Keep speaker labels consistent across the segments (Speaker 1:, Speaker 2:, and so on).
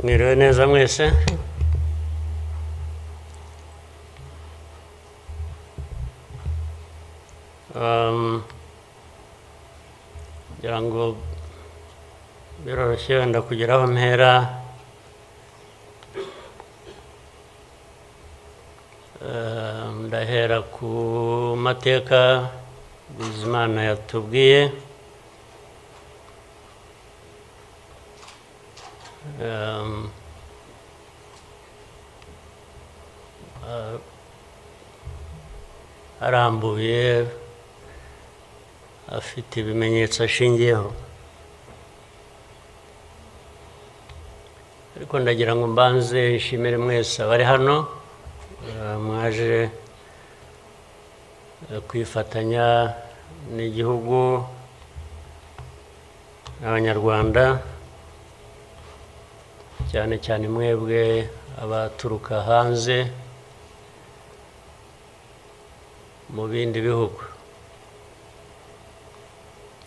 Speaker 1: Mwiriwe neza mwese. Ngira ngo biroroshye wenda kugira aho mpera. Ndahera ku mateka Bizimana yatubwiye. Arambuye afite ibimenyetso ashingiyeho, ariko ndagira ngo mbanze nshimire mwese abari hano mwaje kwifatanya n'igihugu n'abanyarwanda, cyane cyane mwebwe abaturuka hanze mu bindi bihugu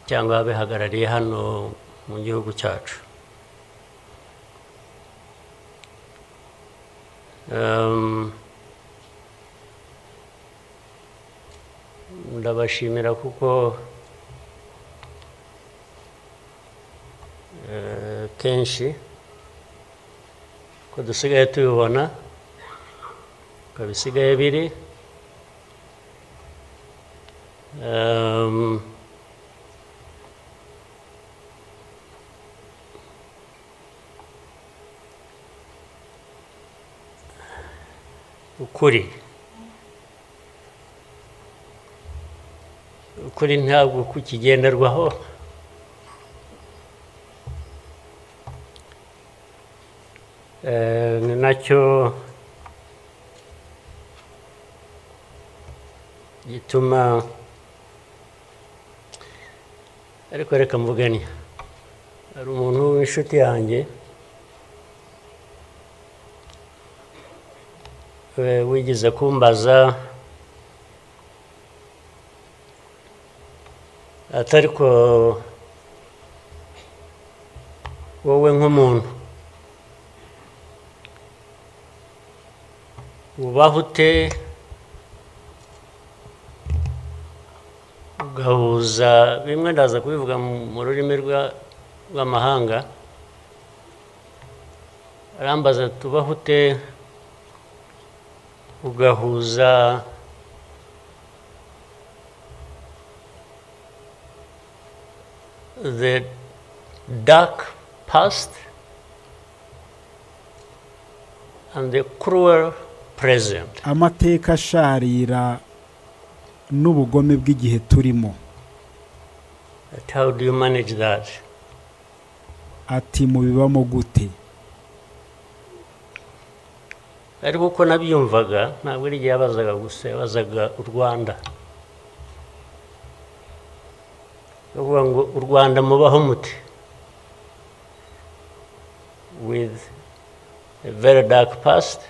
Speaker 1: cyangwa abihagarariye hano mu gihugu cyacu. Ndabashimira kuko kenshi ko dusigaye tubibona ko bisigaye biri ukuri ntabwo kukigenderwaho. Ni nacyo gituma, ariko reka mvugane, hari umuntu w'inshuti yanjye wigeze kumbaza atari ko wowe nk'umuntu ubaho ute ugahuza bimwe, ndaza kubivuga mu rurimi rw'amahanga. Arambaza tubaho ute ugahuza the dark past and the cruel present.
Speaker 2: Amateka asharira n'ubugome bw'igihe turimo.
Speaker 1: How do you manage that?
Speaker 2: Ati mubibamo gute?
Speaker 1: Ariko uko nabyumvaga ntabwo ari igihe yabazaga gusa, yabazaga u Rwanda. Uvuga ngo u Rwanda mubaho mute with a very dark past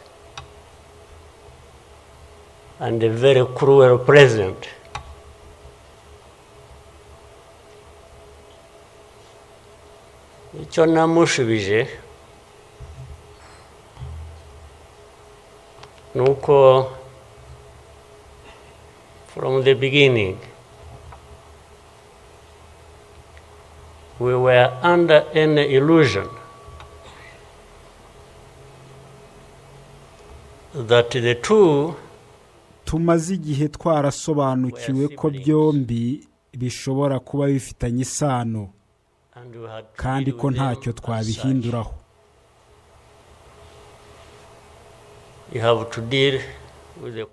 Speaker 1: and a very cruel present. Icyo namushubije nuko from the beginning we were under an illusion that the two
Speaker 2: tumaze igihe twarasobanukiwe ko byombi bishobora kuba bifitanye isano kandi ko ntacyo twabihinduraho.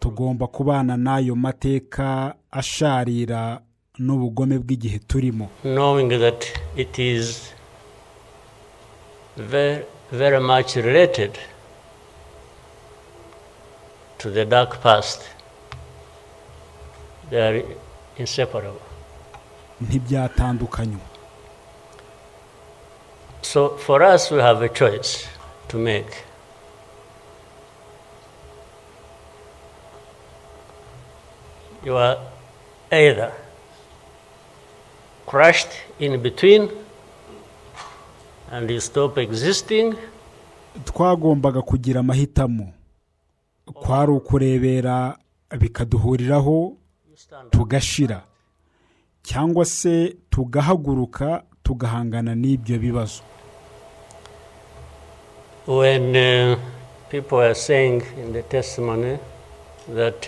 Speaker 2: Tugomba kubana n'ayo mateka asharira n'ubugome bw'igihe turimo,
Speaker 1: knowing that it is very, very much related to the dark past. They are inseparable.
Speaker 2: Ntibyatandukanywa.
Speaker 1: So for us we have a choice to make. You are either crushed in between and you stop existing,
Speaker 2: twagombaga kugira amahitamo, kwari ukurebera bikaduhuriraho tugashira, cyangwa se tugahaguruka tugahangana n'ibyo bibazo.
Speaker 1: When people are saying in the testimony that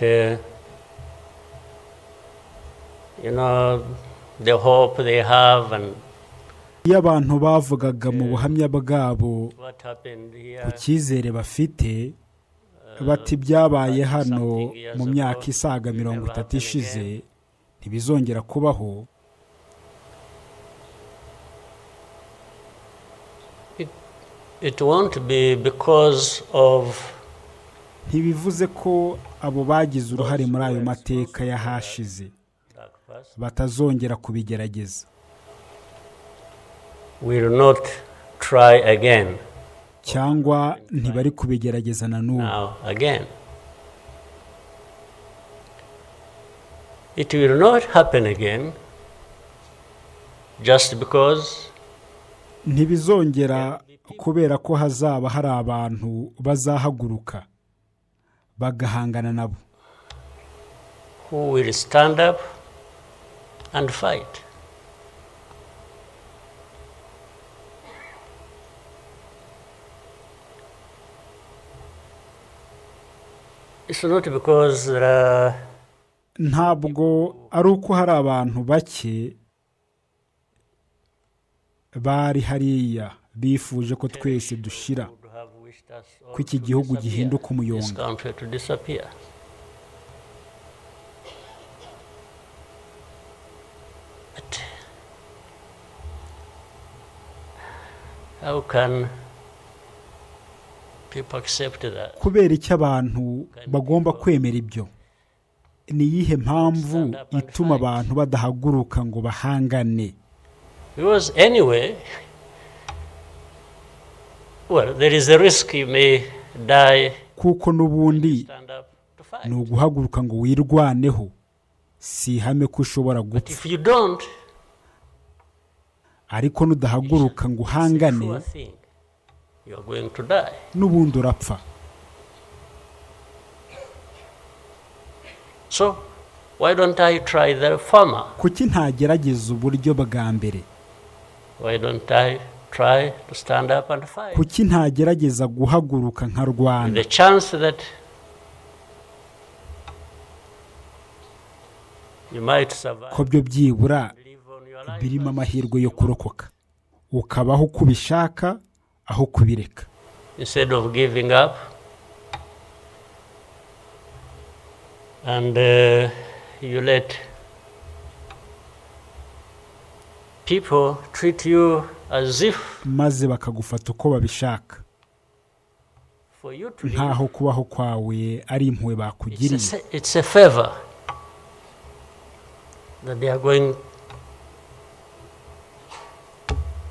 Speaker 1: the hope they have and
Speaker 2: iyo abantu bavugaga mu buhamya bwabo
Speaker 1: what happened
Speaker 2: ku
Speaker 1: here,
Speaker 2: cyizere bafite, bati byabaye hano mu myaka isaga 30 ishize ntibizongera kubaho,
Speaker 1: it won't be because of
Speaker 2: ntibivuze ko abo bagize uruhare muri ayo mateka yahashize batazongera kubigerageza.
Speaker 1: will not try again
Speaker 2: cyangwa ntibari kubigerageza na n'ubu.
Speaker 1: now again. It will not happen again just because
Speaker 2: ntibizongera kubera ko hazaba hari abantu bazahaguruka bagahangana nabo,
Speaker 1: who will stand up and fight. It's not because there are
Speaker 2: ntabwo ari uko hari abantu bake bari hariya bifuje ko twese dushira, ko iki gihugu gihinduka umuyonga.
Speaker 1: How can people accept that?
Speaker 2: kubera icyo abantu bagomba kwemera ibyo? Ni iyihe mpamvu ituma abantu badahaguruka ngo bahangane?
Speaker 1: Because anyway, there is a risk you may die.
Speaker 2: Kuko n'ubundi
Speaker 1: Stand up to fight.
Speaker 2: ni uguhaguruka ngo wirwaneho, si ihame ko ushobora
Speaker 1: But
Speaker 2: gupfa.
Speaker 1: if you don't,
Speaker 2: Ariko nudahaguruka ngo
Speaker 1: it's a
Speaker 2: uhangane,
Speaker 1: sure thing. You are going to die.
Speaker 2: n'ubundi urapfa.
Speaker 1: So, why don't I try the former?
Speaker 2: Kuki ntagerageza uburyo bwa mbere?
Speaker 1: Why don't I try to stand up and fight?
Speaker 2: Kuki ntagerageza guhaguruka nka Rwanda?
Speaker 1: The chance that you might survive,
Speaker 2: Ko byo byibura
Speaker 1: live on your life,
Speaker 2: birimo amahirwe yo kurokoka, ukabaho uko ubishaka aho kubireka.
Speaker 1: instead of giving up and you let people treat you as if
Speaker 2: maze bakagufata uko babishaka,
Speaker 1: for you to live,
Speaker 2: nkaho kubaho kwawe ari impuhwe bakugiriye.
Speaker 1: it's a favor that they are going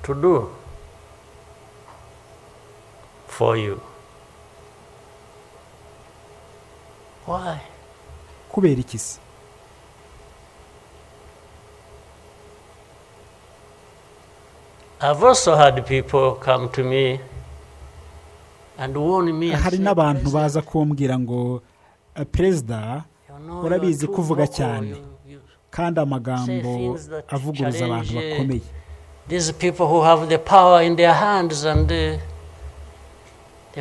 Speaker 1: to do for you. Why?
Speaker 2: Kubera iki se?
Speaker 1: I've also had people come to me and warn me and
Speaker 2: Hari
Speaker 1: say,
Speaker 2: n'abantu
Speaker 1: "President,
Speaker 2: baza kumbwira ngo Perezida,
Speaker 1: you know,
Speaker 2: urabizi
Speaker 1: you're too
Speaker 2: kuvuga
Speaker 1: vocal,
Speaker 2: cyane
Speaker 1: you
Speaker 2: kandi amagambo
Speaker 1: say things that
Speaker 2: avuguruza abantu
Speaker 1: challenge,
Speaker 2: bakomeye.
Speaker 1: these people who have the power in their hands and they're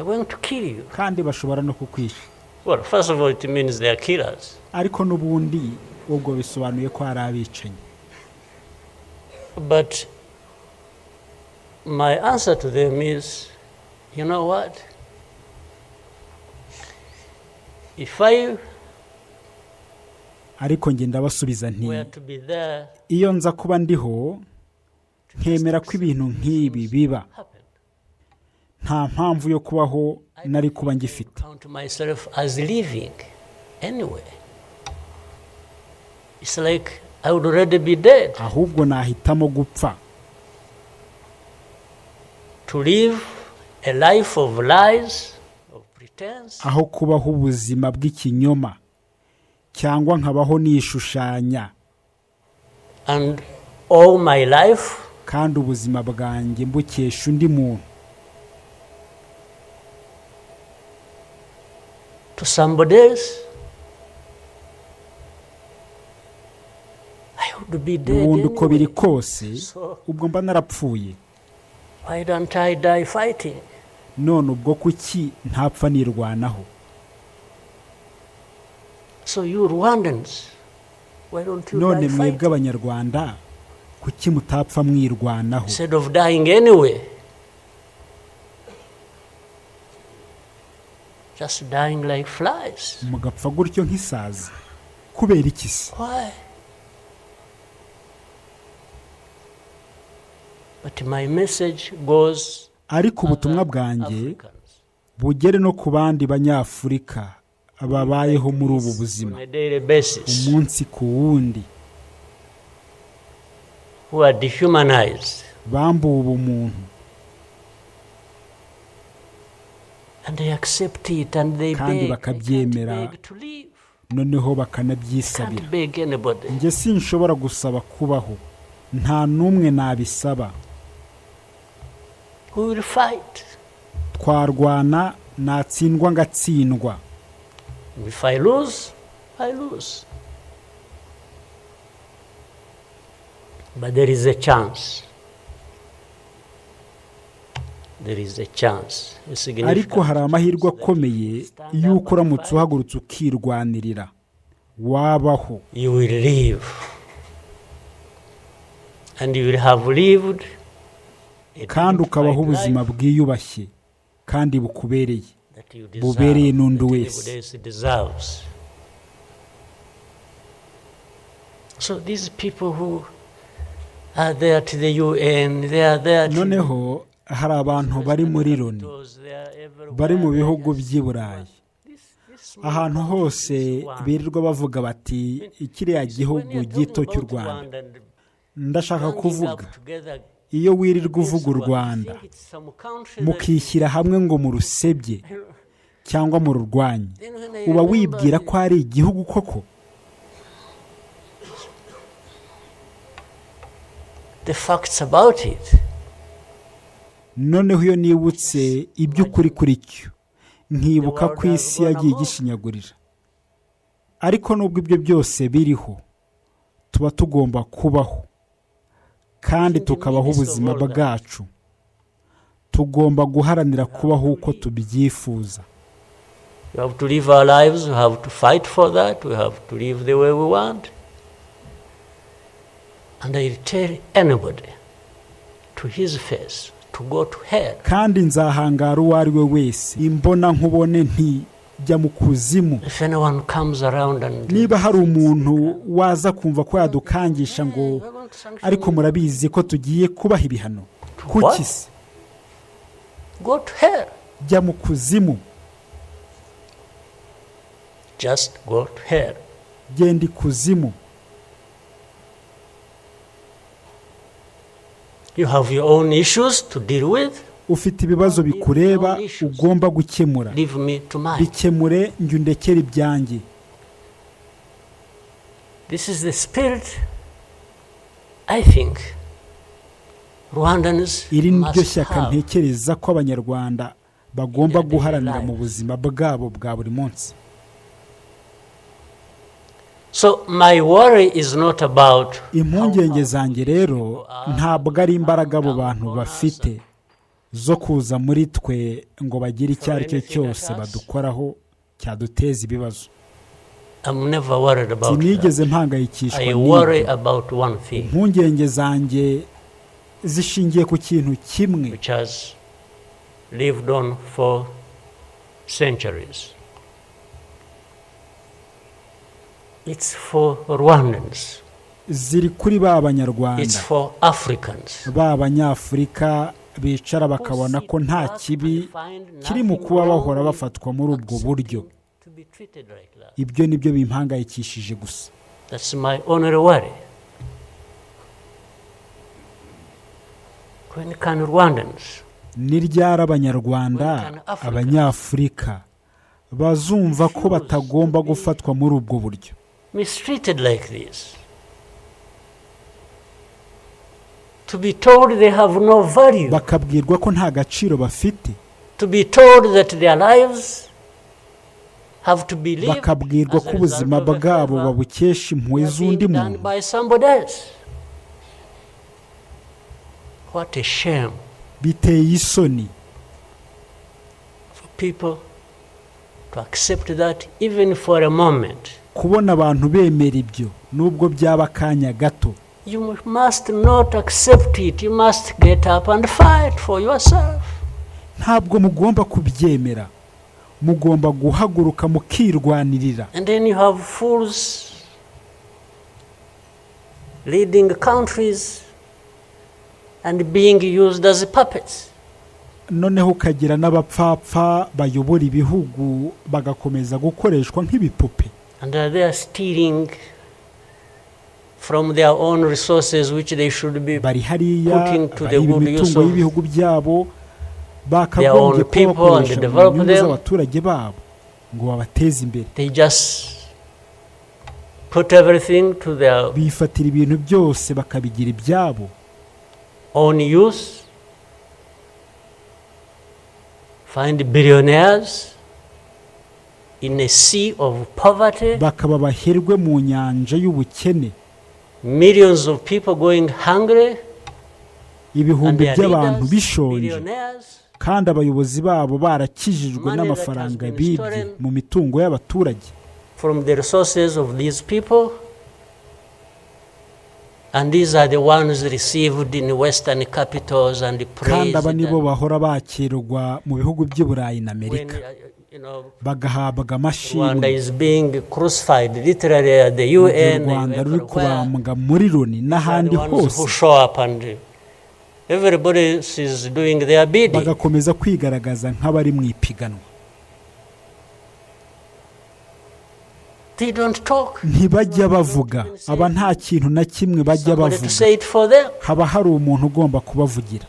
Speaker 1: going to kill you."
Speaker 2: Kandi bashobora no kukwisha.
Speaker 1: Well, first of all, it means they are killers.
Speaker 2: Ariko n'ubundi ubwo bisobanuye ko ari abicanyi.
Speaker 1: But my answer to them is, you know what? If I
Speaker 2: Ariko nge ndabasubiza
Speaker 1: were
Speaker 2: nti
Speaker 1: to be there,
Speaker 2: iyo nza kuba ndiho nkemera ko ibintu nk'ibi biba,
Speaker 1: happened,
Speaker 2: nta mpamvu yo kubaho nari kuba ngifite.
Speaker 1: count myself as living anyway. It's like I would already be dead.
Speaker 2: Ahubwo nahitamo gupfa,
Speaker 1: To live a life of lies, of pretense,
Speaker 2: aho kubaho ubuzima bw'ikinyoma cyangwa nkabaho nishushanya,
Speaker 1: and all my life
Speaker 2: kandi ubuzima bwanjye mbukesha undi muntu.
Speaker 1: to somebody else, I would be dead
Speaker 2: ubundi uko biri
Speaker 1: anyway.
Speaker 2: kose
Speaker 1: So
Speaker 2: ubwo mba narapfuye.
Speaker 1: why don't I die fighting?
Speaker 2: None ubwo kuki ntapfa nirwanaho?
Speaker 1: So you Rwandans, why don't you
Speaker 2: None
Speaker 1: die
Speaker 2: mwebwe
Speaker 1: fighting?
Speaker 2: abanyarwanda kuki mutapfa mwirwanaho?
Speaker 1: Instead of dying anyway. Just dying like flies.
Speaker 2: Mugapfa gutyo nk'isazi. Kubera iki se?
Speaker 1: Why? But my message goes
Speaker 2: Ariko ubutumwa
Speaker 1: other
Speaker 2: bwanjye
Speaker 1: Africans
Speaker 2: bugere no ku bandi banyafurika babayeho muri ubu buzima
Speaker 1: on a daily basis,
Speaker 2: umunsi ku wundi,
Speaker 1: who are dehumanized,
Speaker 2: bambuwe ubumuntu
Speaker 1: and they accept it and they
Speaker 2: kandi
Speaker 1: beg. I
Speaker 2: bakabyemera,
Speaker 1: can't beg to live.
Speaker 2: noneho
Speaker 1: I
Speaker 2: bakanabyisabira.
Speaker 1: can't beg anybody.
Speaker 2: Njye sinshobora gusaba kubaho, nta n'umwe nabisaba.
Speaker 1: Who will fight?
Speaker 2: Twarwana, natsindwa ngatsindwa.
Speaker 1: If I lose, I lose. But there is a chance. There is a chance. A significant
Speaker 2: Ariko hari amahirwe
Speaker 1: chance that
Speaker 2: akomeye
Speaker 1: you stand
Speaker 2: y'uko
Speaker 1: up and
Speaker 2: uramutse
Speaker 1: fight.
Speaker 2: uhagurutse ukirwanirira wabaho,
Speaker 1: You will live. And you will have lived a
Speaker 2: kandi ukabaho
Speaker 1: dignified
Speaker 2: ubuzima
Speaker 1: life
Speaker 2: bwiyubashye kandi bukubereye,
Speaker 1: that you
Speaker 2: bubereye
Speaker 1: deserve,
Speaker 2: n'undi
Speaker 1: that
Speaker 2: wese.
Speaker 1: everybody else deserves. So these people who are there to the UN, they are there to
Speaker 2: Noneho hari abantu bari muri Loni,
Speaker 1: they are everywhere.
Speaker 2: bari mu
Speaker 1: They are
Speaker 2: bihugu
Speaker 1: just-
Speaker 2: by'i Burayi,
Speaker 1: this small
Speaker 2: ahantu
Speaker 1: country,
Speaker 2: hose
Speaker 1: this one.
Speaker 2: birirwa bavuga bati kiriya
Speaker 1: When
Speaker 2: gihugu
Speaker 1: you're
Speaker 2: gito
Speaker 1: talking
Speaker 2: cy'u
Speaker 1: about
Speaker 2: Rwanda.
Speaker 1: Rwanda and
Speaker 2: Ndashaka
Speaker 1: ganging
Speaker 2: kuvuga,
Speaker 1: up together
Speaker 2: iyo wirirwa
Speaker 1: against
Speaker 2: uvuga u
Speaker 1: Rwanda,
Speaker 2: Rwanda
Speaker 1: you think it's some country that-
Speaker 2: mukishyira hamwe ngo murusebye cyangwa mururwanye,
Speaker 1: Then when I
Speaker 2: uba
Speaker 1: remember
Speaker 2: wibwira ko ari igihugu koko?
Speaker 1: the facts about it,
Speaker 2: Noneho iyo nibutse iby'ukuri kuri cyo, nkibuka ko isi yagiye igishinyagurira. Ariko nubwo ibyo byose biriho, tuba tugomba kubaho kandi tukabaho ubuzima bwacu. Tugomba guharanira kubaho uko tubyifuza.
Speaker 1: we have to live our lives, we have to fight for that, we have to live the way we want. And I tell anybody to his face to go to hell.
Speaker 2: Kandi nzahangara uwo ari we wese, imbona nkubone nti jya mu kuzimu.
Speaker 1: If anyone comes around and
Speaker 2: Niba hari umuntu waza kumva ko yadukangisha ngo ariko murabizi ko tugiye kubaha ibihano, kuki se?
Speaker 1: go to hell,
Speaker 2: Jya mu kuzimu,
Speaker 1: just go to hell.
Speaker 2: genda ikuzimu.
Speaker 1: You have your own issues to deal with.
Speaker 2: Ufite ibibazo bikureba ugomba gukemura,
Speaker 1: Leave me to mine.
Speaker 2: bikemure njye undekere ibyanjye.
Speaker 1: This is the spirit I think Rwandans
Speaker 2: Iri ni ryo
Speaker 1: must
Speaker 2: shyaka
Speaker 1: have.
Speaker 2: ntekereza ko abanyarwanda bagomba guharanira mu buzima bwabo bwa buri munsi.
Speaker 1: So my worry is not about
Speaker 2: Impungenge zanjye rero ntabwo ari imbaraga abo bantu bafite zo kuza muri twe ngo bagire icyo ari cyo cyose badukoraho cyaduteza ibibazo.
Speaker 1: I'm never worried about that.
Speaker 2: Sinigeze mpangayikishwa
Speaker 1: I worry
Speaker 2: n'ibyo.
Speaker 1: about one thing,
Speaker 2: Impungenge zanjye zishingiye ku kintu kimwe
Speaker 1: which has lived on for centuries. It's for Rwandans.
Speaker 2: ziri kuri ba
Speaker 1: It's
Speaker 2: banyarwanda,
Speaker 1: for Africans.
Speaker 2: ba banyafurika bicara bakabona ko nta kibi kiri mu kuba bahora bafatwa muri ubwo buryo.
Speaker 1: To be treated like that.
Speaker 2: Ibyo nibyo bimpangayikishije gusa.
Speaker 1: That's my only worry. When can Rwandans
Speaker 2: Ni ryari abanyarwanda, abanyafurika bazumva ko batagomba gufatwa muri ubwo buryo,
Speaker 1: mistreated like this? To be told they have no value.
Speaker 2: bakabwirwa ko nta gaciro bafite,
Speaker 1: To be told that their lives have to believe
Speaker 2: bakabwirwa
Speaker 1: as a
Speaker 2: ko ubuzima
Speaker 1: result of a
Speaker 2: bwabo
Speaker 1: favor
Speaker 2: babukesha impuhwe z'undi
Speaker 1: being done
Speaker 2: muntu.
Speaker 1: by somebody else. What a shame
Speaker 2: Biteye isoni
Speaker 1: for people to accept that even for a moment.
Speaker 2: kubona abantu bemera ibyo nubwo byaba akanya gato.
Speaker 1: You must not accept it. You must get up and fight for yourself.
Speaker 2: Ntabwo mugomba kubyemera, mugomba guhaguruka mukirwanirira.
Speaker 1: And then you have fools leading countries and being used as puppets.
Speaker 2: Noneho ukagira n'abapfapfa bayobora ibihugu bagakomeza gukoreshwa nk'ibipupe.
Speaker 1: And they are stealing from their own resources which they should be
Speaker 2: bari hariya
Speaker 1: putting to
Speaker 2: bari
Speaker 1: the good use
Speaker 2: imitungo
Speaker 1: of
Speaker 2: y'ibihugu byabo
Speaker 1: their own
Speaker 2: bakagombye
Speaker 1: people and
Speaker 2: kubakoresha mu
Speaker 1: develop
Speaker 2: nyungu
Speaker 1: them.
Speaker 2: z'abaturage babo ngo babateze imbere.
Speaker 1: They just put everything to their
Speaker 2: Bifatira ibintu byose bakabigira ibyabo,
Speaker 1: own use, find billionaires in a sea of poverty,
Speaker 2: bakaba baherwe mu nyanja y'ubukene,
Speaker 1: millions of people going hungry, and
Speaker 2: ibihumbi
Speaker 1: their
Speaker 2: by'abantu
Speaker 1: leaders,
Speaker 2: bishonje,
Speaker 1: billionaires,
Speaker 2: kandi abayobozi babo barakijijwe
Speaker 1: Money
Speaker 2: n'amafaranga
Speaker 1: that has been
Speaker 2: bibye
Speaker 1: stolen
Speaker 2: mu mitungo y'abaturage.
Speaker 1: from the resources of these people, and these are the ones received in Western capitals and
Speaker 2: Kandi
Speaker 1: praised.
Speaker 2: aba nibo bahora bakirwa mu bihugu by'i Burayi na
Speaker 1: When,
Speaker 2: Amerika,
Speaker 1: you know,
Speaker 2: bagahabwa
Speaker 1: Rwanda
Speaker 2: amashimwe.
Speaker 1: is being crucified literally at the
Speaker 2: Mu gihe
Speaker 1: UN,
Speaker 2: u Rwanda ruri
Speaker 1: everywhere.
Speaker 2: kubambwa muri Loni
Speaker 1: They are
Speaker 2: n'ahandi
Speaker 1: the ones who
Speaker 2: hose,
Speaker 1: show up and everybody is doing their bidding.
Speaker 2: bagakomeza kwigaragaza nk'abari mu ipiganwa.
Speaker 1: They don't talk.
Speaker 2: Ntibajya bavuga, aba nta kintu na kimwe bajya
Speaker 1: Somebody to
Speaker 2: bavuga.
Speaker 1: say it for them.
Speaker 2: Haba hari umuntu ugomba kubavugira.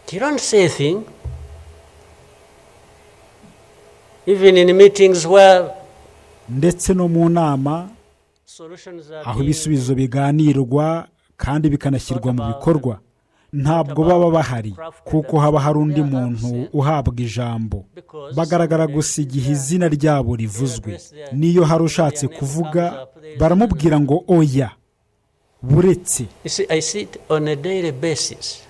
Speaker 1: They don't say a thing. Even in meetings where
Speaker 2: Ndetse no mu nama
Speaker 1: solutions are
Speaker 2: aho
Speaker 1: being
Speaker 2: ibisubizo biganirwa kandi bikanashyirwa mu bikorwa, ntabwo baba bahari kuko haba hari undi muntu uhabwa ijambo. Bagaragara gusa igihe izina ryabo rivuzwe. Niyo hari ushatse kuvuga baramubwira ngo oya, buretse.
Speaker 1: You see, I see it on a daily basis.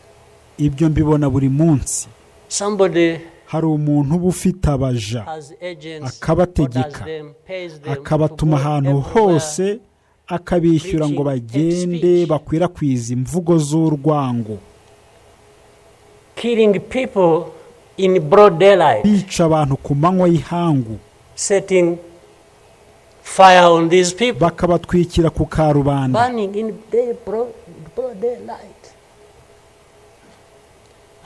Speaker 2: Ibyo mbibona buri munsi.
Speaker 1: Somebody
Speaker 2: Hari umuntu uba ufite abaja
Speaker 1: has agents,
Speaker 2: akabategeka,
Speaker 1: orders them, pays them to
Speaker 2: akabatuma
Speaker 1: go
Speaker 2: ahantu
Speaker 1: everywhere,
Speaker 2: hose, akabishyura ngo bagende bakwirakwiza imvugo z'urwango,
Speaker 1: killing people in broad daylight,
Speaker 2: bica abantu ku manywa y'ihangu,
Speaker 1: setting fire on these people,
Speaker 2: bakabatwikira ku karubanda.
Speaker 1: burning in broad daylight.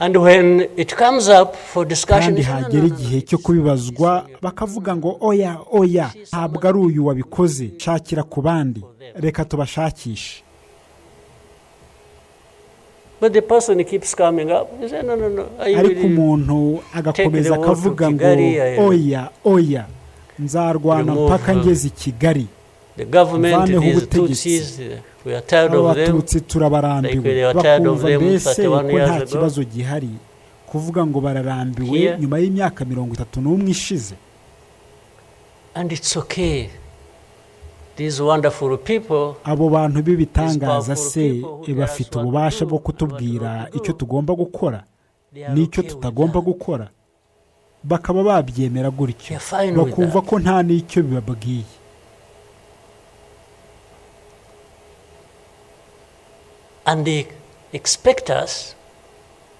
Speaker 1: And when it comes up for discussion,
Speaker 2: Kandi hagera igihe cyo kubibazwa bakavuga ngo oya oya, ntabwo ari uyu wabikoze, shakira ku bandi, reka tubashakishe.
Speaker 1: but the person keeps coming up. He said, no.
Speaker 2: Ariko umuntu agakomeza akavuga ngo oya oya, nzarwana mpaka ngeze i Kigali.
Speaker 1: The government,
Speaker 2: Vaneho
Speaker 1: these
Speaker 2: ubutegetsi.
Speaker 1: Tutsis, we are tired of them.
Speaker 2: Abatutsi turabarambiwe.
Speaker 1: Like they are tired of
Speaker 2: Bakumva
Speaker 1: them
Speaker 2: mbese
Speaker 1: 31
Speaker 2: ko
Speaker 1: years
Speaker 2: nta
Speaker 1: ago.
Speaker 2: kibazo gihari, kuvuga ngo bararambiwe
Speaker 1: Here.
Speaker 2: nyuma y'imyaka 31 ishize.
Speaker 1: And it's okay. These wonderful people,
Speaker 2: Abo bantu b'ibitangaza se bafite ububasha bwo kutubwira icyo tugomba gukora n'icyo tutagomba gukora, bakaba babyemera gutyo, bakumva ko nta n'icyo bibabwiye.
Speaker 1: and they expect us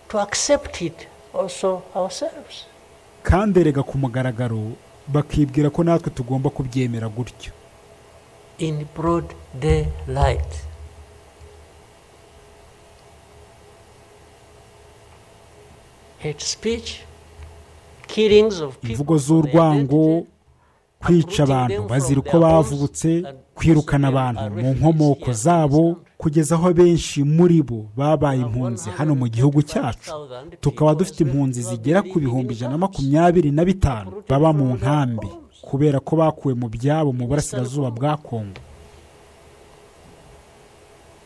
Speaker 1: to accept it also ourselves.
Speaker 2: Kandi erega ku mugaragaro bakibwira ko natwe tugomba kubyemera gutyo.
Speaker 1: In broad daylight. Hate speech, killings of people,
Speaker 2: Imvugo z'urwango, kwica abantu bazira uko bavutse, kwirukana abantu mu nkomoko zabo, kugeza aho benshi muri bo babaye impunzi hano mu gihugu cyacu. Tukaba dufite impunzi zigera ku bihumbi 125 baba mu nkambi kubera ko bakuwe mu byabo mu burasirazuba bwa Kongo.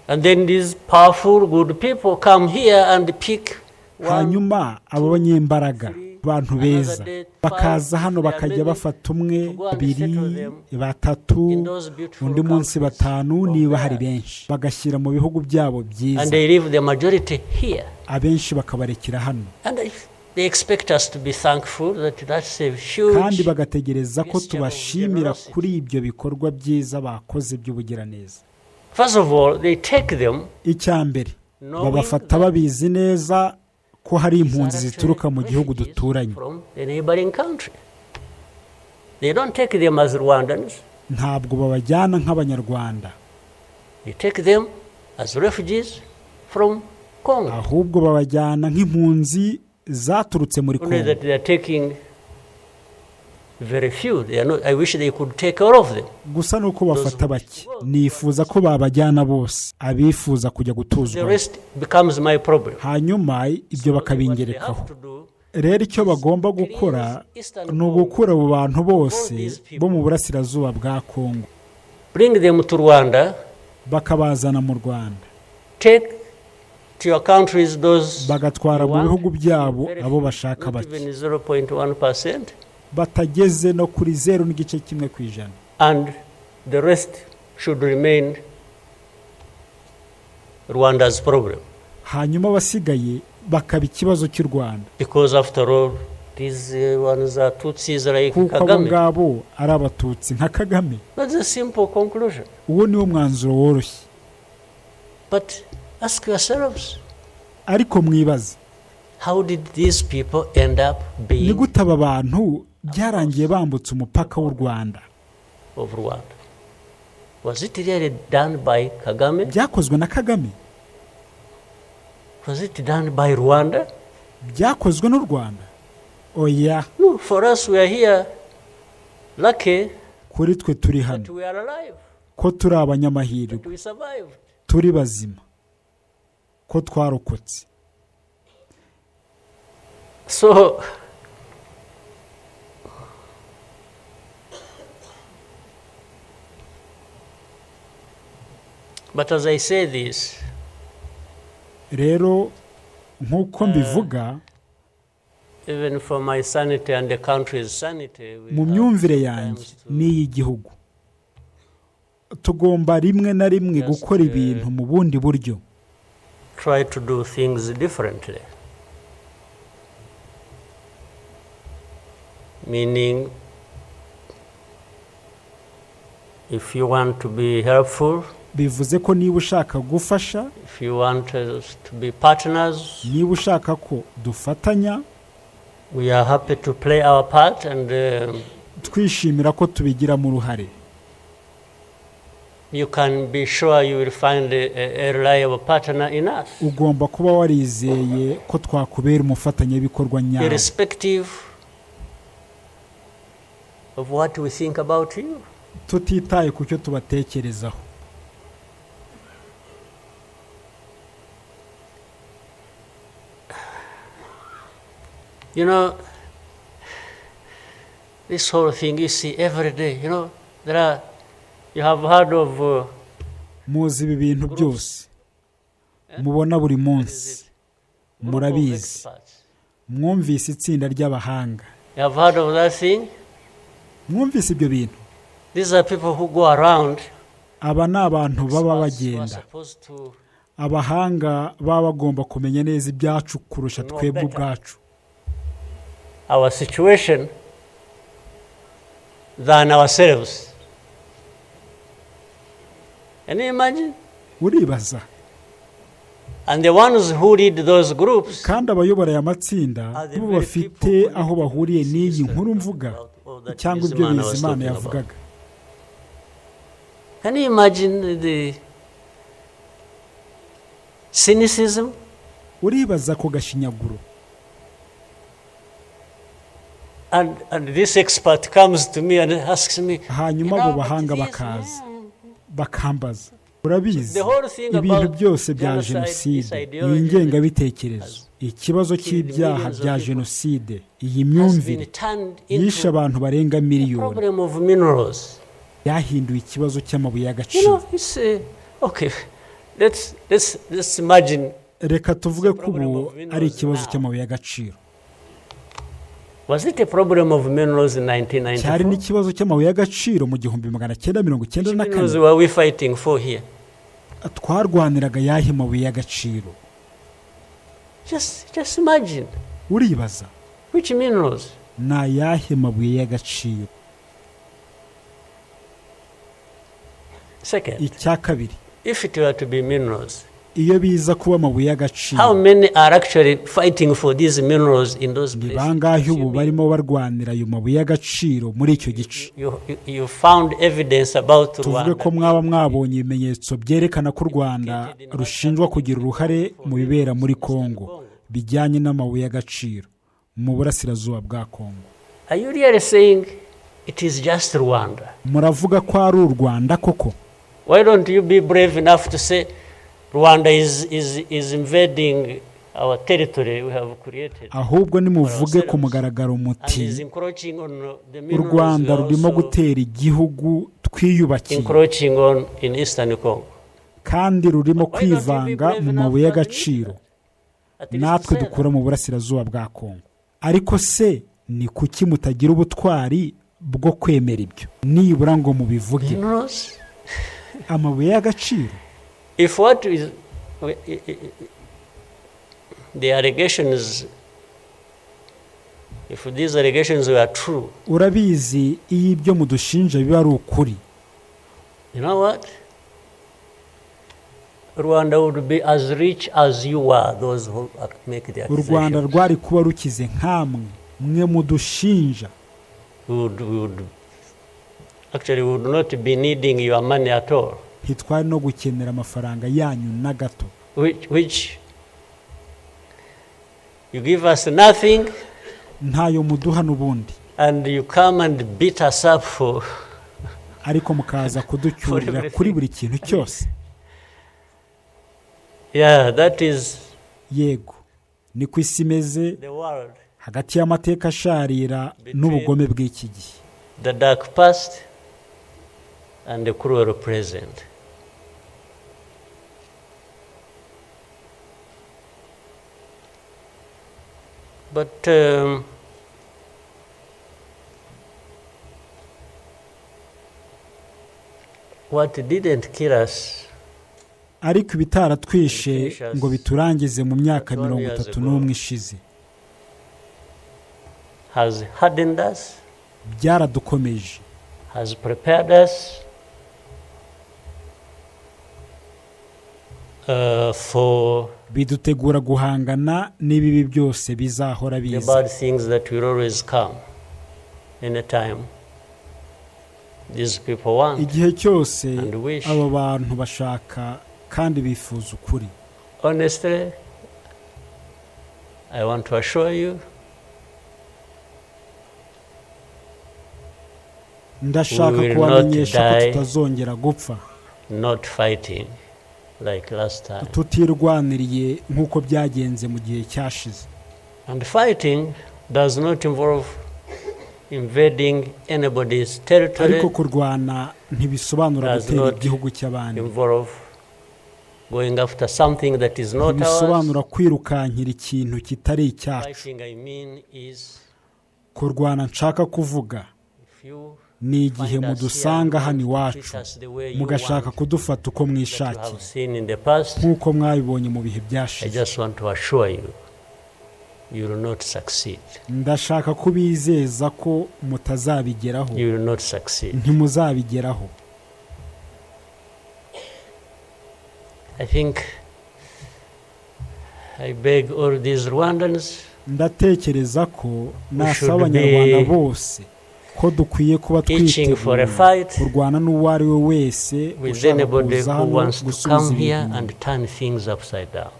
Speaker 1: And then these powerful good people come here and pick
Speaker 2: Hanyuma abo banyembaraga abantu beza bakaza hano bakajya bafata umwe babiri batatu undi munsi batanu niba hari benshi bagashyira mu bihugu byabo byiza abenshi bakabarekera hano
Speaker 1: They expect us to be thankful that's a huge
Speaker 2: kandi bagategereza ko tubashimira kuri ibyo bikorwa byiza bakoze by'ubugiraneza.
Speaker 1: First of all, they take them
Speaker 2: icyambere babafata babizi neza ko hari impunzi zituruka mu gihugu duturanye.
Speaker 1: They don't take them as Rwandans.
Speaker 2: Ntabwo babajyana nk'abanyarwanda.
Speaker 1: They take them as refugees from Congo.
Speaker 2: Ahubwo babajyana nk'impunzi zaturutse muri Congo.
Speaker 1: They are taking very few. They are not, I wish they could take all of them.
Speaker 2: Gusa nuko bafata bake. Nifuza ko babajyana bose. Abifuza kujya gutuzwa.
Speaker 1: The rest becomes my problem.
Speaker 2: Hanyuma ibyo bakabingerekaho. Rero icyo bagomba gukora ni ugukura abo bantu bose bo mu burasirazuba bwa Congo.
Speaker 1: Bring them to Rwanda.
Speaker 2: Bakabazana mu Rwanda.
Speaker 1: Take to your countries those
Speaker 2: bagatwara mu bihugu byabo abo bashaka bake.
Speaker 1: 0.1%.
Speaker 2: Batageze no kuri 0.1%.
Speaker 1: And the rest should remain Rwanda's problem.
Speaker 2: Hanyuma basigaye bakaba ikibazo cy'u Rwanda.
Speaker 1: Because after all these ones are Tutsis like
Speaker 2: Kagame. Kuko ngabo ari abatutsi nka Kagame.
Speaker 1: That's a simple conclusion.
Speaker 2: Uwo ni umwanzuro woroshye.
Speaker 1: But ask yourselves.
Speaker 2: Ariko mwibaze.
Speaker 1: How did these people end up being?
Speaker 2: Ni gute aba bantu byarangiye bambutse umupaka w'u Rwanda?
Speaker 1: Of Rwanda. Was it really done by Kagame?
Speaker 2: Byakozwe na Kagame.
Speaker 1: Was it done by Rwanda?
Speaker 2: Byakozwe n'u Rwanda. Oya.
Speaker 1: No, for us we are here lucky.
Speaker 2: Kuri twe turi hano.
Speaker 1: We are alive.
Speaker 2: Ko turi abanyamahirwe.
Speaker 1: We survived.
Speaker 2: Turi bazima. Ko twarokotse.
Speaker 1: So but as I say this,
Speaker 2: rero nkuko mbivuga,
Speaker 1: even for my sanity and the country's sanity,
Speaker 2: mu myumvire yanjye n'iy'igihugu tugomba rimwe na rimwe gukora ibintu mu bundi buryo.
Speaker 1: Try to do things differently. Meaning, if you want to be helpful,
Speaker 2: bivuze ko niba ushaka gufasha,
Speaker 1: if you want us to be partners,
Speaker 2: niba ushaka ko dufatanya,
Speaker 1: we are happy to play our part and
Speaker 2: twishimira ko tubigiramo uruhare.
Speaker 1: You can be sure you will find a reliable partner in us.
Speaker 2: Ugomba kuba warizeye ko twakubera umufatanyabikorwa nyawe.
Speaker 1: Irrespective of what we think about you.
Speaker 2: Tutitaye ku cyo tubatekerezaho. You know, this whole thing you see every day, you know, you have heard of muzi ibi bintu byose mubona buri munsi, murabizi, mwumvise itsinda ry'abahanga.
Speaker 1: You have heard of that thing?
Speaker 2: Mwumvise ibyo bintu.
Speaker 1: These are people who go around.
Speaker 2: Aba ni abantu baba bagenda. Abahanga baba bagomba kumenya neza ibyacu kurusha twebwe ubwacu.
Speaker 1: Our situation than ourselves. Can you imagine?
Speaker 2: Uribaza.
Speaker 1: And the ones who lead those groups,
Speaker 2: kandi abayobora aya matsinda bo bafite aho bahuriye n'iyi nkuru mvuga cyangwa ibyo Bizimana yavugaga.
Speaker 1: Can you imagine the cynicism?
Speaker 2: Uribaza ko gashinyaguro.
Speaker 1: And this expert comes to me and asks me,
Speaker 2: hanyuma abo bahanga bakaza bakambaza, urabizi ibintu byose bya jenoside, iyi ngengabitekerezo, ikibazo cy'ibyaha bya jenoside, iyi myumvire yishe abantu barenga miliyoni, yahinduye ikibazo cy'amabuye y'agaciro.
Speaker 1: Okay, let's imagine.
Speaker 2: Reka tuvuge ko ubu ari ikibazo cy'amabuye y'agaciro.
Speaker 1: Was it a problem of minerals in 1994?
Speaker 2: cyari n'ikibazo cy'amabuye y'agaciro mu 1994.
Speaker 1: Minerals were we fighting for here?
Speaker 2: Twarwaniraga yahe mabuye y'agaciro?
Speaker 1: Just imagine.
Speaker 2: Uribaza
Speaker 1: Which minerals?
Speaker 2: na yahe mabuye y'agaciro?
Speaker 1: Second,
Speaker 2: icya kabiri,
Speaker 1: if it were to be minerals,
Speaker 2: iyo biza kuba amabuye
Speaker 1: how
Speaker 2: y'agaciro,
Speaker 1: many are actually fighting for these minerals in those
Speaker 2: ni
Speaker 1: places?
Speaker 2: bangahe ubu barimo barwanira ayo mabuye y'agaciro muri icyo gice?
Speaker 1: You found evidence about
Speaker 2: tuvuge ko
Speaker 1: Rwanda.
Speaker 2: mwaba mwabonye ibimenyetso byerekana ko u Rwanda rushinjwa kugira uruhare mu bibera muri Kongo bijyanye n'amabuye y'agaciro mu burasirazuba bwa Kongo.
Speaker 1: Are you really saying it is just Rwanda?
Speaker 2: Muravuga ko ari u Rwanda koko?
Speaker 1: Why don't you be brave enough to say Rwanda is invading our territory we have created?
Speaker 2: Ahubwo nimuvuge ku mugaragaro
Speaker 1: And is
Speaker 2: muti
Speaker 1: encroaching on the
Speaker 2: u
Speaker 1: minerals
Speaker 2: Rwanda
Speaker 1: we are
Speaker 2: rurimo
Speaker 1: also
Speaker 2: gutera igihugu twiyubakiye
Speaker 1: encroaching on in Eastern Congo.
Speaker 2: kandi rurimo
Speaker 1: Why don't you be
Speaker 2: kwivanga
Speaker 1: brave
Speaker 2: mu
Speaker 1: enough
Speaker 2: mabuye
Speaker 1: to admit
Speaker 2: y'agaciro
Speaker 1: that? At least
Speaker 2: natwe
Speaker 1: say that.
Speaker 2: dukura mu burasirazuba bwa Kongo. Ariko se ni kuki mutagira ubutwari bwo kwemera ibyo nibura ngo mubivuge?
Speaker 1: Minerals?
Speaker 2: Amabuye y'agaciro,
Speaker 1: If what is the allegations, if these allegations were true,
Speaker 2: urabizi iyo ibyo mudushinja biba ari ukuri,
Speaker 1: you know what? Rwanda would be as rich as you are, those who make the
Speaker 2: u Rwanda
Speaker 1: accusations.
Speaker 2: rwari kuba rukize nk'amwe mwe mudushinja.
Speaker 1: We would not be needing your money at all.
Speaker 2: Ntitwari no gukenera amafaranga yanyu na gato,
Speaker 1: Which you give us nothing
Speaker 2: ntayo muduha n'ubundi,
Speaker 1: and you come and beat us up for
Speaker 2: ariko mukaza kuducyurira kuri buri kintu cyose.
Speaker 1: yeah, that is
Speaker 2: Yego, ni ku isi imeze
Speaker 1: the world.
Speaker 2: hagati y'amateka asharira n'ubugome bw'iki gihe,
Speaker 1: The dark past and the cruel present. But what didn't kill us
Speaker 2: ariko ibitaratwishe ngo biturangize mu myaka 31 ishize
Speaker 1: has hardened us,
Speaker 2: byaradukomeje,
Speaker 1: has prepared us for
Speaker 2: bidutegura guhangana n'ibibi byose bizahora
Speaker 1: the
Speaker 2: biza,
Speaker 1: bad things that will always come anytime these people want
Speaker 2: igihe cyose
Speaker 1: and wish.
Speaker 2: abo bantu bashaka kandi bifuza ukuri.
Speaker 1: Honestly, I want to assure you,
Speaker 2: ndashaka
Speaker 1: We will
Speaker 2: kubamenyesha
Speaker 1: not
Speaker 2: ko
Speaker 1: die.
Speaker 2: tutazongera gupfa
Speaker 1: not fighting like last time.
Speaker 2: tutirwaniriye nk'uko byagenze mu gihe cyashize.
Speaker 1: And fighting does not involve invading anybody's territory,
Speaker 2: ariko kurwana ntibisobanura
Speaker 1: Does
Speaker 2: gutera
Speaker 1: not
Speaker 2: igihugu cy'abandi,
Speaker 1: involve going after something that is not
Speaker 2: ntibisobanura
Speaker 1: ours.
Speaker 2: kwirukankira ikintu kitari icyacu.
Speaker 1: Fighting, I mean, is
Speaker 2: Kurwana nshaka kuvuga
Speaker 1: if you
Speaker 2: ni igihe
Speaker 1: find us
Speaker 2: mudusanga
Speaker 1: here
Speaker 2: hano
Speaker 1: and
Speaker 2: iwacu
Speaker 1: treat us the way you
Speaker 2: mugashaka
Speaker 1: want,
Speaker 2: kudufata uko
Speaker 1: that you
Speaker 2: mwishakiye
Speaker 1: have seen in the past.
Speaker 2: nk'uko mwabibonye mu bihe
Speaker 1: I
Speaker 2: byashize.
Speaker 1: just want to assure you, you will not succeed.
Speaker 2: Ndashaka kubizeza ko mutazabigeraho,
Speaker 1: You will not succeed.
Speaker 2: ntimuzabigeraho.
Speaker 1: I think I beg all these Rwandans
Speaker 2: Ndatekereza ko nasaba
Speaker 1: should
Speaker 2: abanyarwanda
Speaker 1: be
Speaker 2: bose ko dukwiye kuba
Speaker 1: itching for a
Speaker 2: twiteguye
Speaker 1: fight
Speaker 2: kurwana n'uwo ari we wese
Speaker 1: with
Speaker 2: ushaka
Speaker 1: anybody
Speaker 2: kuza
Speaker 1: who
Speaker 2: hano
Speaker 1: wants to
Speaker 2: gusubiza
Speaker 1: come here
Speaker 2: ibintu.
Speaker 1: and turn things upside down.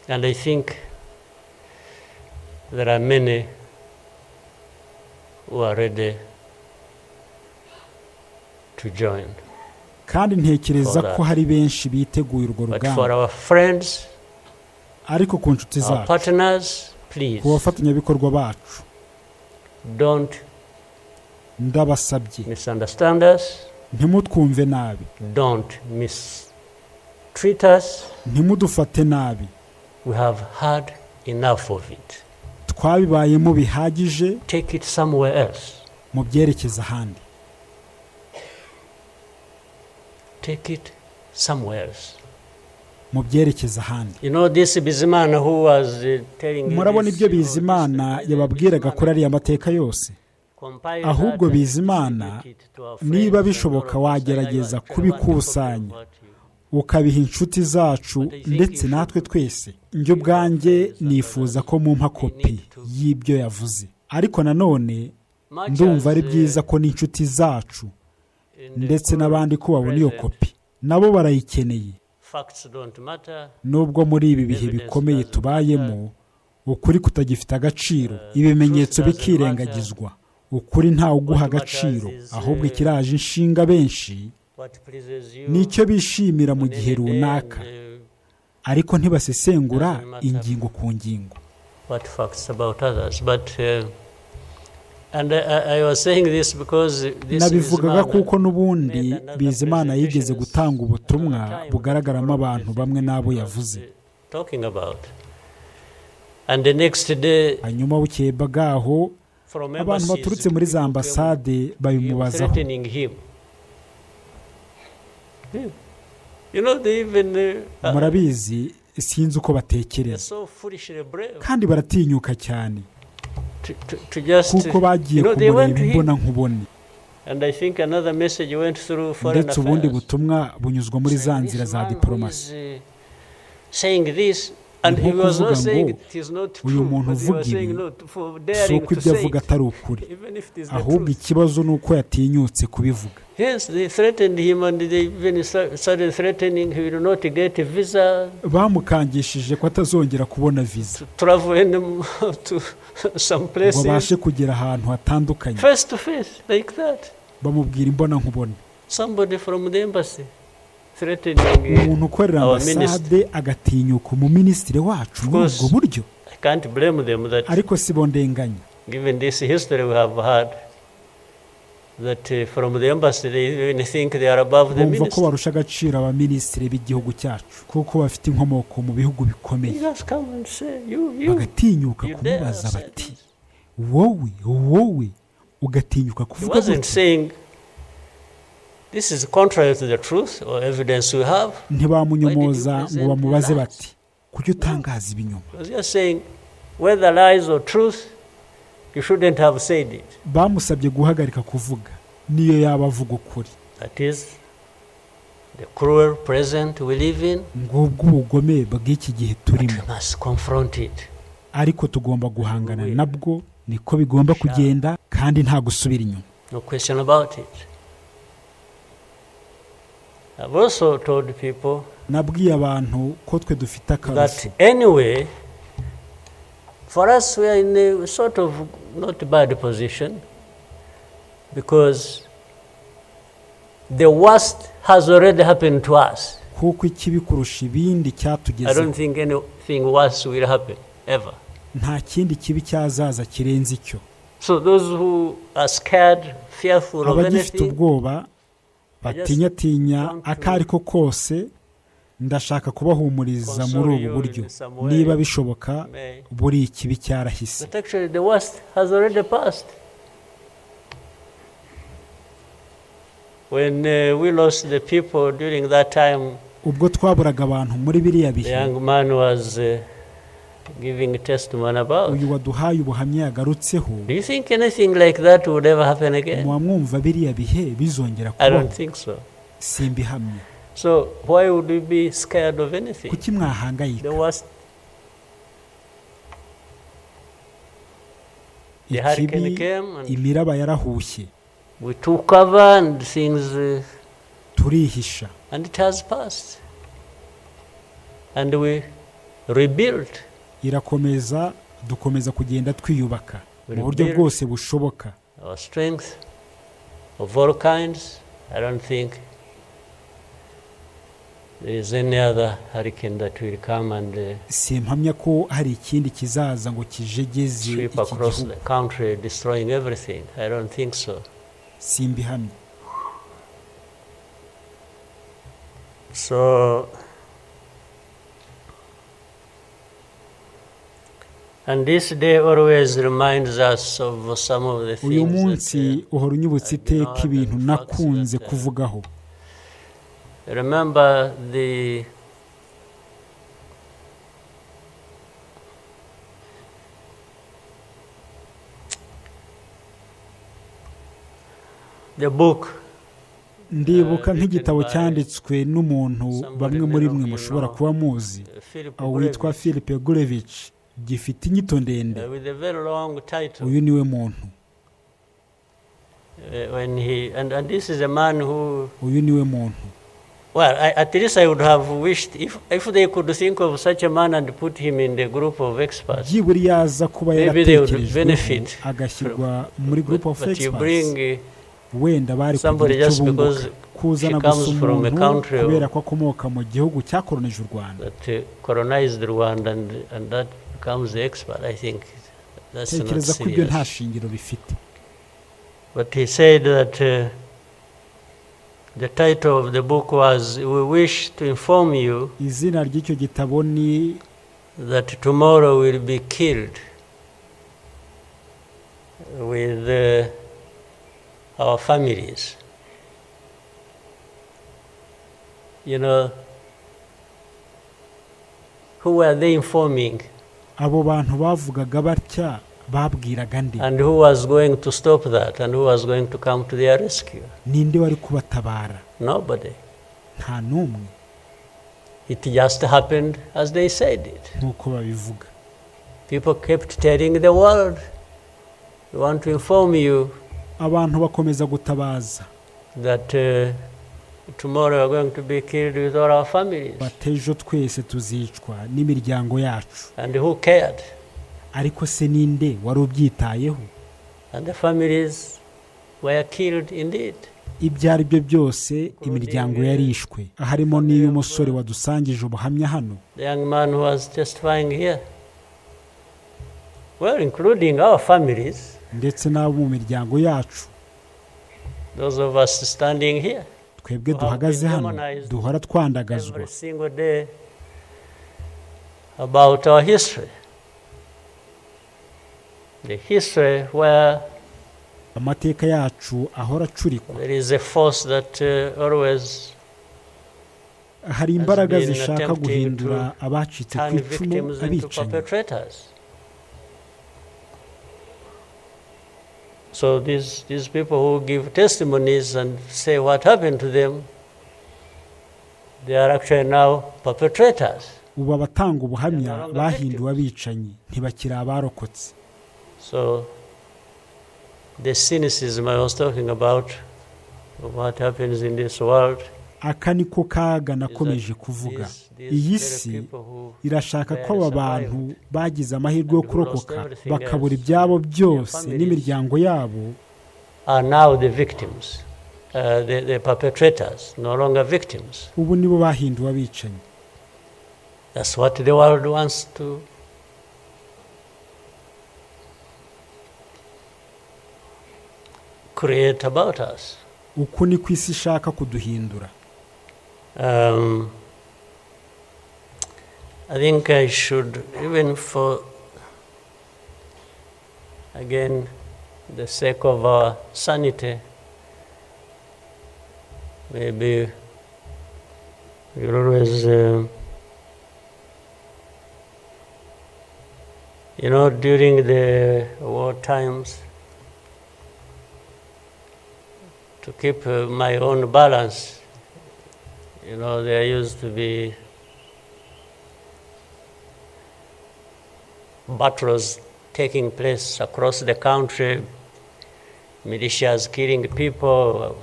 Speaker 1: And I think there are many who are ready to join.
Speaker 2: kandi ntekereza
Speaker 1: for
Speaker 2: ko
Speaker 1: that.
Speaker 2: hari benshi biteguye urwo
Speaker 1: But for
Speaker 2: rugamba,
Speaker 1: our friends,
Speaker 2: ariko ku nshuti
Speaker 1: our
Speaker 2: zacu,
Speaker 1: partners, please
Speaker 2: ku bafatanyabikorwa bacu,
Speaker 1: don't
Speaker 2: ndabasabye
Speaker 1: misunderstand us,
Speaker 2: ntimutwumve nabi,
Speaker 1: don't mistreat us.
Speaker 2: ntimudufate nabi.
Speaker 1: We have had enough of it.
Speaker 2: twabibayemo bihagije
Speaker 1: Take it somewhere else.
Speaker 2: mu byerekeza ahandi.
Speaker 1: Take it somewhere else.
Speaker 2: mu byerekeza ahandi.
Speaker 1: You know this Bizimana who was telling you
Speaker 2: murabona
Speaker 1: this,
Speaker 2: ibyo Bizimana yababwiraga kuri ariya mateka yose.
Speaker 1: compile
Speaker 2: ahubwo
Speaker 1: that and
Speaker 2: Bizimana,
Speaker 1: distribute it to our
Speaker 2: niba
Speaker 1: friends
Speaker 2: bishoboka
Speaker 1: and all of us.
Speaker 2: wagerageza
Speaker 1: I want a
Speaker 2: kubikusanya
Speaker 1: copy of what you-
Speaker 2: ukabiha inshuti zacu ndetse natwe twese. njye ubwanjye nifuza ko mumpa kopi y'ibyo yavuze, ariko nanone
Speaker 1: Much
Speaker 2: ndumva ari
Speaker 1: as,
Speaker 2: byiza ko n'inshuti zacu
Speaker 1: in the
Speaker 2: ndetse n'abandi ko babona iyo
Speaker 1: present,
Speaker 2: kopi, nabo barayikeneye.
Speaker 1: facts don't matter.
Speaker 2: nubwo muri ibi bihe bikomeye tubayemo ukuri kutagifite agaciro, ibimenyetso bikirengagizwa, ukuri ntawe uguha agaciro, ahubwo ikiraje inshinga benshi
Speaker 1: What pleases you
Speaker 2: nicyo bishimira mu gihe runaka, ariko ntibasesengura ingingo ku ngingo.
Speaker 1: what facts about others. But and I was saying this because this
Speaker 2: nabivugaga
Speaker 1: Bizimana
Speaker 2: kuko n'ubundi
Speaker 1: made another
Speaker 2: Bizimana yigeze
Speaker 1: presentations
Speaker 2: gutanga ubutumwa
Speaker 1: another time
Speaker 2: bugaragaramo abantu bamwe n'abo
Speaker 1: was,
Speaker 2: yavuze.
Speaker 1: talking about. And the next day
Speaker 2: hanyuma bukeye bw'aho
Speaker 1: from
Speaker 2: abantu
Speaker 1: embassies,
Speaker 2: baturutse muri za
Speaker 1: people came
Speaker 2: ambasade babimubazaho.
Speaker 1: threatening him. Yeah. You know, they even
Speaker 2: murabizi sinzi uko
Speaker 1: they're
Speaker 2: batekereza,
Speaker 1: so foolishly brave
Speaker 2: kandi baratinyuka cyane
Speaker 1: to just
Speaker 2: kuko bagiye
Speaker 1: they went
Speaker 2: kumureba
Speaker 1: to
Speaker 2: imbona
Speaker 1: him.
Speaker 2: nkubone.
Speaker 1: And I think another message went through foreign
Speaker 2: ndetse ubundi
Speaker 1: affairs.
Speaker 2: butumwa bunyuzwa muri za nzira
Speaker 1: This
Speaker 2: za
Speaker 1: man who
Speaker 2: diporomasi.
Speaker 1: is, saying this, and he
Speaker 2: Nko
Speaker 1: was not
Speaker 2: kuvuga
Speaker 1: saying
Speaker 2: ngo
Speaker 1: it is not
Speaker 2: uyu
Speaker 1: true,
Speaker 2: muntu
Speaker 1: but he
Speaker 2: uvuga
Speaker 1: was saying
Speaker 2: ibi
Speaker 1: no for
Speaker 2: si
Speaker 1: daring
Speaker 2: uko
Speaker 1: to
Speaker 2: ibyo
Speaker 1: say
Speaker 2: avuga
Speaker 1: it,
Speaker 2: atari ukuri,
Speaker 1: even if it is the
Speaker 2: ahubwo
Speaker 1: truth.
Speaker 2: ikibazo ni uko yatinyutse kubivuga.
Speaker 1: Yes, they threatened him, and they even started threatening he will not get a visa
Speaker 2: bamukangishije ko atazongera kubona viza
Speaker 1: to travel to some
Speaker 2: ngo
Speaker 1: places
Speaker 2: abashe kugera ahantu hatandukanye.
Speaker 1: face to face like that.
Speaker 2: bamubwira imbona nkubone.
Speaker 1: Somebody from the embassy threatening
Speaker 2: umuntu ukorera
Speaker 1: our minister.
Speaker 2: ambasade agatinyuka umuminisitiri wacu muri
Speaker 1: course.
Speaker 2: ubwo buryo,
Speaker 1: I can't blame them that
Speaker 2: ariko si bo ndenganya.
Speaker 1: given this history we have had, that from the embassy they even think they are above the
Speaker 2: bumva ko
Speaker 1: minister.
Speaker 2: barusha agaciro abaminisitiri b'igihugu cyacu kuko bafite inkomoko mu bihugu
Speaker 1: They
Speaker 2: bikomeye,
Speaker 1: just come and say, you.
Speaker 2: bagatinyuka
Speaker 1: you dare
Speaker 2: kumubaza
Speaker 1: say
Speaker 2: bati
Speaker 1: this.
Speaker 2: wowe ugatinyuka
Speaker 1: He
Speaker 2: kuvuga
Speaker 1: wasn't
Speaker 2: gutya.
Speaker 1: saying this is contrary to the truth or evidence we have.
Speaker 2: ntibamunyomoza
Speaker 1: Why did you
Speaker 2: ngo bamubaze
Speaker 1: present
Speaker 2: bati kuki utangaza ibinyoma.
Speaker 1: He was just saying whether lies or truth, you shouldn't have said it.
Speaker 2: bamusabye guhagarika kuvuga niyo yaba avuga ukuri.
Speaker 1: That is the cruel present we live in.
Speaker 2: ngubwo ubugome bw'iki gihe turimo,
Speaker 1: We must confront it.
Speaker 2: ariko tugomba guhangana nabwo. niko bigomba kugenda kandi nta gusubira inyuma.
Speaker 1: No question about it. I've also told people
Speaker 2: nabwiye abantu ko twe dufite akarushyo.
Speaker 1: that anyway, for us we are in a sort of not bad position because the worst has already happened to us.
Speaker 2: kuko ikibi kurusha ibindi
Speaker 1: I
Speaker 2: cyatugezeho.
Speaker 1: don't think anything worse will happen ever.
Speaker 2: nta kindi kibi cyazaza kirenze icyo.
Speaker 1: So those who are scared, fearful of
Speaker 2: abagifite
Speaker 1: anything,
Speaker 2: ubwoba batinyatinya ako ari ko kose, ndashaka kubahumuriza muri ubu buryo. niba bishoboka buri ikibi cyarahise.
Speaker 1: but actually the worst has already passed. When we lost the people during that time,
Speaker 2: ubwo twaburaga abantu muri biriya
Speaker 1: the
Speaker 2: bihe,
Speaker 1: young man was giving testimony about.
Speaker 2: uyu waduhaye ubuhamya yagarutseho,
Speaker 1: Do you think anything like that would ever happen again?
Speaker 2: mwamwumva biriya bihe bizongera
Speaker 1: I don't
Speaker 2: kubaho?
Speaker 1: think so.
Speaker 2: simbihamye.
Speaker 1: So why would we be scared of anything?
Speaker 2: kuki mwahangayika?
Speaker 1: The worst. The
Speaker 2: ikibi
Speaker 1: hurricane came and
Speaker 2: imiraba yarahushye,
Speaker 1: we took cover and things,
Speaker 2: turihisha,
Speaker 1: and it has passed. And we rebuilt.
Speaker 2: irakomeza, dukomeza kugenda twiyubaka mu buryo bwose bushoboka.
Speaker 1: Our strength of all kinds. I don't think there is any other hurricane that will come and
Speaker 2: simpamya ko hari ikindi kizaza ngo kijegeze
Speaker 1: sweep
Speaker 2: iki
Speaker 1: across
Speaker 2: gihugu.
Speaker 1: the country, destroying everything. I don't think so.
Speaker 2: simbihamye.
Speaker 1: So And this day always reminds us of some of the
Speaker 2: uyu
Speaker 1: things
Speaker 2: munsi uhora unyibutsa iteka ibintu nakunze kuvugaho.
Speaker 1: Remember the book.
Speaker 2: Ndibuka nk'igitabo cyanditswe n'umuntu bamwe muri mwe mushobora kuba muzi, witwa Philip Gurevich, gifite inyito ndende. Uyu niwe muntu. Uyu niwe muntu.
Speaker 1: Well, at least I would have wished if they could think of such a man and put him in the group of experts.
Speaker 2: Byibura yaza kuba yaratekerejweho agashyirwa muri group of experts. Wenda bari kugira icyo bunguka kuzana gusa umuntu kubera ko akomoka mu gihugu cyakoronije u Rwanda.
Speaker 1: Colonized Rwanda and that becomes the expert. I think that's not serious.
Speaker 2: Ko ibyo nta shingiro bifite.
Speaker 1: But he said that the title of the book was "We wish to inform you
Speaker 2: izina ry'icyo gitabo ni
Speaker 1: that tomorrow will be killed with our families." You know, who were they informing?
Speaker 2: Abo bantu bavugaga batya babwiraga ndi.
Speaker 1: And who was going to stop that? And who was going to come to their rescue?
Speaker 2: Ninde wari kubatabara?
Speaker 1: Nobody.
Speaker 2: Nta numwe.
Speaker 1: It just happened as they said it.
Speaker 2: Nkuko babivuga.
Speaker 1: People kept telling the world, "We want to inform you."
Speaker 2: Abantu bakomeza gutabaza.
Speaker 1: That tomorrow we are going to be killed with all our families.
Speaker 2: Batejo twese tuzicwa n'imiryango yacu.
Speaker 1: And who cared?
Speaker 2: Ariko se ninde wari ubyitayeho?
Speaker 1: And the families were killed indeed.
Speaker 2: Ibyari byo byose imiryango yarishwe, harimo n'iyo musore wadusangije ubuhamya hano.
Speaker 1: The young man who was testifying here. Well, including our families.
Speaker 2: Ndetse n'abo mu miryango yacu.
Speaker 1: Those of us standing here.
Speaker 2: Twebwe duhagaze hano duhora twandagazwa.
Speaker 1: Every single day about our history. The history where
Speaker 2: amateka yacu ahora acurikwa.
Speaker 1: There is a force that always
Speaker 2: hari imbaraga zishaka guhindura abacitse ku icumu abicanyi.
Speaker 1: So these people who give testimonies and say what happened to them, they are actually now perpetrators.
Speaker 2: Ubu abatanga ubuhamya bahinduwe abicanyi ntibakiri abarokotse.
Speaker 1: So the cynicism I was talking about, what happens in this world,
Speaker 2: aka niko kaga nakomeje kuvuga. Iyi si irashaka ko aba bantu bagize amahirwe yo kurokoka bakabura ibyabo byose n'imiryango yabo
Speaker 1: are now the victims, the perpetrators, no longer victims.
Speaker 2: Ubu nibo bahinduwe abicanyi.
Speaker 1: That's what the world wants to create about us.
Speaker 2: Uko ni ku isi ishaka kuduhindura.
Speaker 1: I think I should, even for, again, the sake of our sanity, maybe we'll always, you know, during the war times, to keep my own balance, you know, there used to be battles taking place across the country, militias killing people,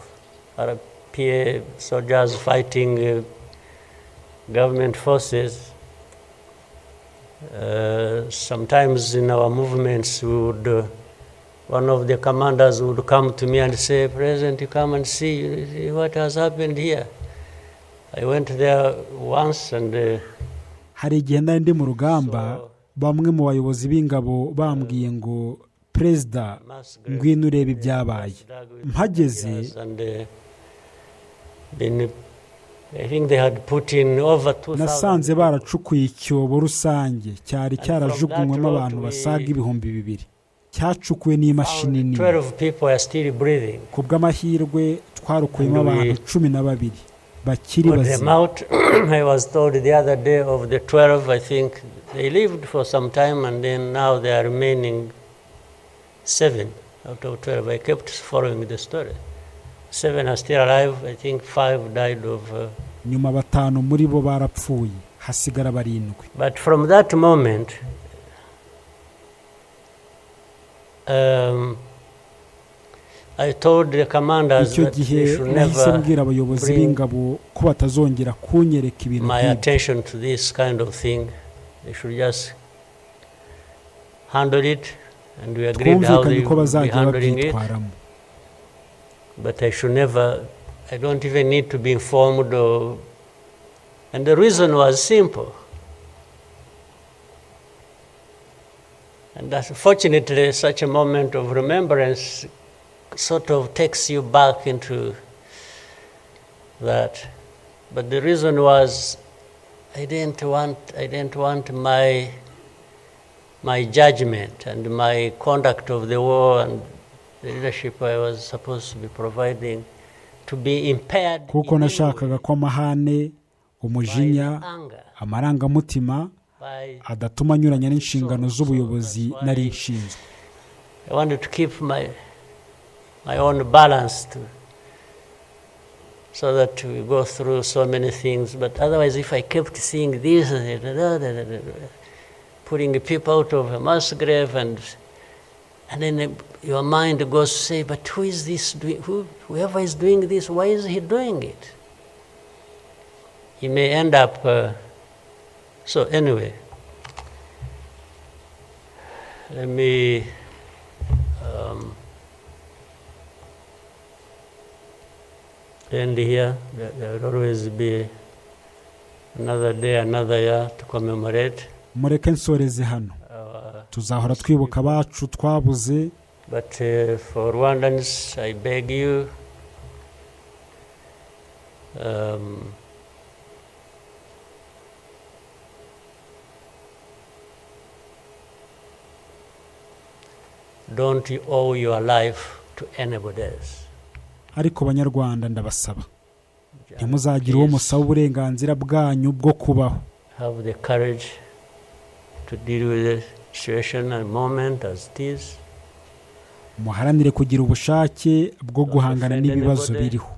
Speaker 1: RPA soldiers fighting government forces. Sometimes in our movements, we would, one of the commanders would come to me and say, "President, you come and see what has happened here." I went there once and
Speaker 2: hari igihe ndi mu rugamba, bamwe mu bayobozi b'ingabo bambwiye ngo, "Perezida, ngwino urebe ibyabaye." Mpageze
Speaker 1: I think they had put in over 2,000.
Speaker 2: nasanze baracukuye icyobo rusange cyari cyarajugunywemo abantu basaga ibihumbi 2,000 cyacukuwe n'imashini nini.
Speaker 1: 12 people are still breathing.
Speaker 2: Ku bw'amahirwe twarukuyemo abantu 12 bakiri bazima.
Speaker 1: I was told the other day of the 12, I think they lived for some time and then now they are remaining 7 out of 12. I kept following the story. 7 are still alive. I think 5 died of.
Speaker 2: Nyuma 5 muri bo barapfuye, hasigara 7.
Speaker 1: But from that moment, I told the commanders that they should never bring my attention to this kind of thing. They should just handle it, and we agreed how they would be handling it. But I should never, I don't even need to be informed or, and the reason was simple. And unfortunately, such a moment of remembrance sort of takes you back into that. But the reason was I didn't want my judgment and my conduct of the war and the leadership I was supposed to be providing to be impaired.
Speaker 2: Kuko nashakaga ko amahane, umujinya, amarangamutima adatuma nyuranya n'inshingano z'ubuyobozi nari nshinzwe.
Speaker 1: I wanted to keep my own balance so that we go through so many things. But otherwise, if I kept seeing this, putting people out of a mass grave, and then your mind goes to say, but who is this doing? Whoever is doing this, why is he doing it? He may end up. So anyway, let me end here. There will always be another day, another year to commemorate.
Speaker 2: Mureke nsoreze hano. Tuzahora twibuka abacu twabuze.
Speaker 1: But for Rwandans, I beg you, don't you owe your life to anybody else.
Speaker 2: Ariko Banyarwanda ndabasaba, ntimuzagira uwo musaba uburenganzira bwanyu bwo kubaho.
Speaker 1: Have the courage to deal with the situation and moment as it is.
Speaker 2: Muharanire kugira ubushake bwo guhangana n'ibibazo biriho.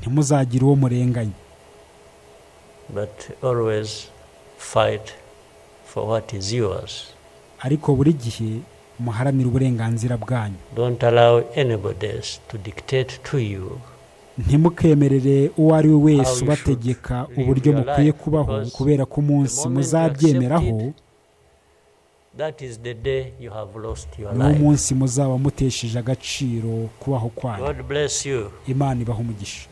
Speaker 2: Ntimuzagira uwo murenganya.
Speaker 1: But always fight for what is yours.
Speaker 2: Ariko buri gihe muharanire uburenganzira bwanyu.
Speaker 1: Don't allow anybody else to dictate to you.
Speaker 2: Ntimukemerere uwo ari we wese ubategeka uburyo mukwiye kubaho, kubera ko umunsi muzabyemeraho,
Speaker 1: that is the day you have lost your
Speaker 2: life.
Speaker 1: life.
Speaker 2: Umunsi muzaba mutesheje agaciro kubaho kwanyu.
Speaker 1: God bless you.
Speaker 2: Imana ibahe umugisha.